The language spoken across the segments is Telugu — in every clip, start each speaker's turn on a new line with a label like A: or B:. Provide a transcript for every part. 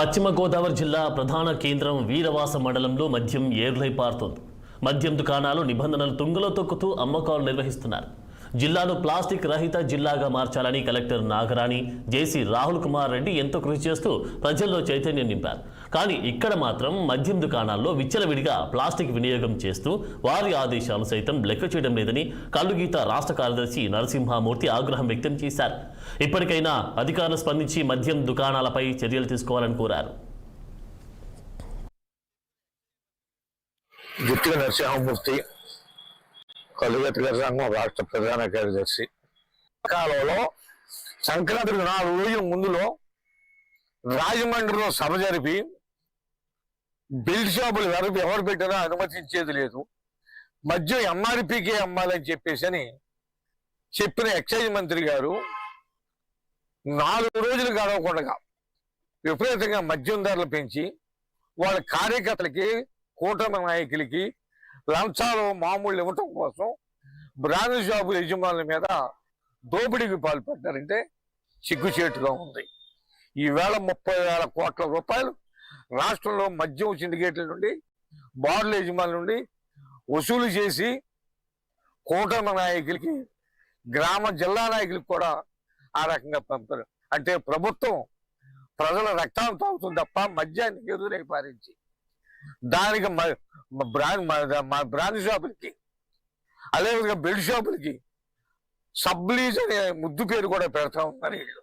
A: పశ్చిమ గోదావరి జిల్లా ప్రధాన కేంద్రం వీరవాస మండలంలో మద్యం ఏర్లై పారుతోంది. మద్యం దుకాణాలు నిబంధనలు తుంగలో తొక్కుతూ అమ్మకాలు నిర్వహిస్తున్నారు. జిల్లాను ప్లాస్టిక్ రహిత జిల్లాగా మార్చాలని కలెక్టర్ నాగరాణి, జేసీ రాహుల్ కుమార్ రెడ్డి ఎంతో కృషి చేస్తూ ప్రజల్లో చైతన్యం నింపారు. కానీ ఇక్కడ మాత్రం మద్యం దుకాణాల్లో విచ్చలవిడిగా ప్లాస్టిక్ వినియోగం చేస్తూ వారి ఆదేశాలు సైతం లెక్క చేయడం లేదని కల్లుగీత రాష్ట్ర కార్యదర్శి నరసింహమూర్తి ఆగ్రహం వ్యక్తం చేశారు. ఇప్పటికైనా అధికారులు స్పందించి మద్యం దుకాణాలపై చర్యలు తీసుకోవాలని కోరారు.
B: నరసింహమూర్తి, కల్లుగీత సంఘం రాష్ట్ర ప్రధాన కార్యదర్శి. కాలంలో సంక్రాంతికి 4 రోజుల ముందులో రాజమండ్రిలో సభ జరిపి బెల్ట్ షాపులు ఎవరు పెట్టారో అనుమతించేది లేదు, మద్యం ఎంఆర్పీకే అమ్మాలని చెప్పేసి చెప్పిన ఎక్సైజ్ మంత్రి గారు 4 రోజులు గడవకుండా విపరీతంగా మద్యం ధరలు పెంచి వాళ్ళ కార్యకర్తలకి, కూటమి నాయకులకి లంచాలు మామూలు ఇవ్వటం కోసం బ్రాండ్ షాపుల యజమానుల మీద దోపిడీకి పాల్పడ్డారంటే సిగ్గుచేటుగా ఉంది. ఈవేళ 30,000 కోట్ల రూపాయలు రాష్ట్రంలో మద్యం సిండికేట్ల నుండి, బార్ల యజమానుల నుండి వసూలు చేసి కూటమి నాయకులకి, జిల్లా నాయకులకి కూడా ఆ రకంగా పంపారు. అంటే ప్రభుత్వం ప్రజల రక్తాన్ని తాగుతుంది తప్ప మద్యాన్ని ఎదురై పారించి దానికి బ్రాండ్ షాపులకి, అదేవిధంగా బెల్ట్ షాపులకి సబ్లీజ్ అనే ముద్దు పేరు కూడా పెడతా ఉన్నారు వీళ్ళు.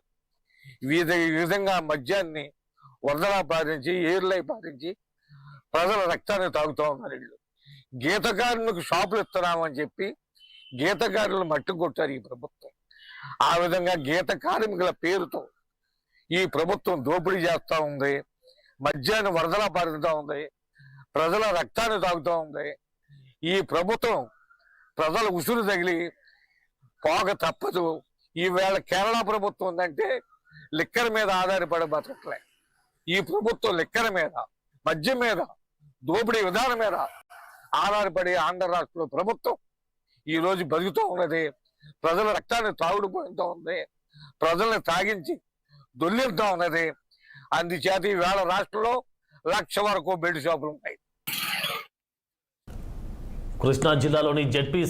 B: ఈ విధంగా మద్యాన్ని వరదలా పారించి, ఏర్లై పారించి ప్రజల రక్తాన్ని తాగుతూ ఉన్నారు వీళ్ళు. గీత కార్మికులకు షాపులు ఇస్తున్నామని చెప్పి గీత కార్మికులు మట్టి కొట్టారు ఈ ప్రభుత్వం. ఆ విధంగా గీత కార్మికుల పేరుతో ఈ ప్రభుత్వం దోపిడీ చేస్తూ ఉంది, మద్యాన్ని వరదలా పారుతూ ఉంది, ప్రజల రక్తాన్ని తాగుతూ ఉంది. ఈ ప్రభుత్వం ప్రజల ఉసురు తగిలి పోక తప్పదు. ఈవేళ కేరళ ప్రభుత్వం ఉందంటే లిక్కర్ మీద ఆధారపడి బతకట్లే. ఈ ప్రభుత్వం లిక్కర్ మీద, మద్యం మీద, దోపిడీ విధానం మీద ఆధారపడి ఆంధ్ర రాష్ట్ర ప్రభుత్వం ఈ రోజు బతుకుతూ ఉన్నది. ప్రజల రక్తాన్ని తాగుడు పోతూ ఉంది, ప్రజల్ని తాగించి దొల్లిస్తూ ఉన్నది. అందుచేత ఈవేళ రాష్ట్రంలో 1,00,000 వరకు బెల్ట్ షాపులు ఉన్నాయి.
A: కృష్ణా జిల్లాలోని జెడ్పీ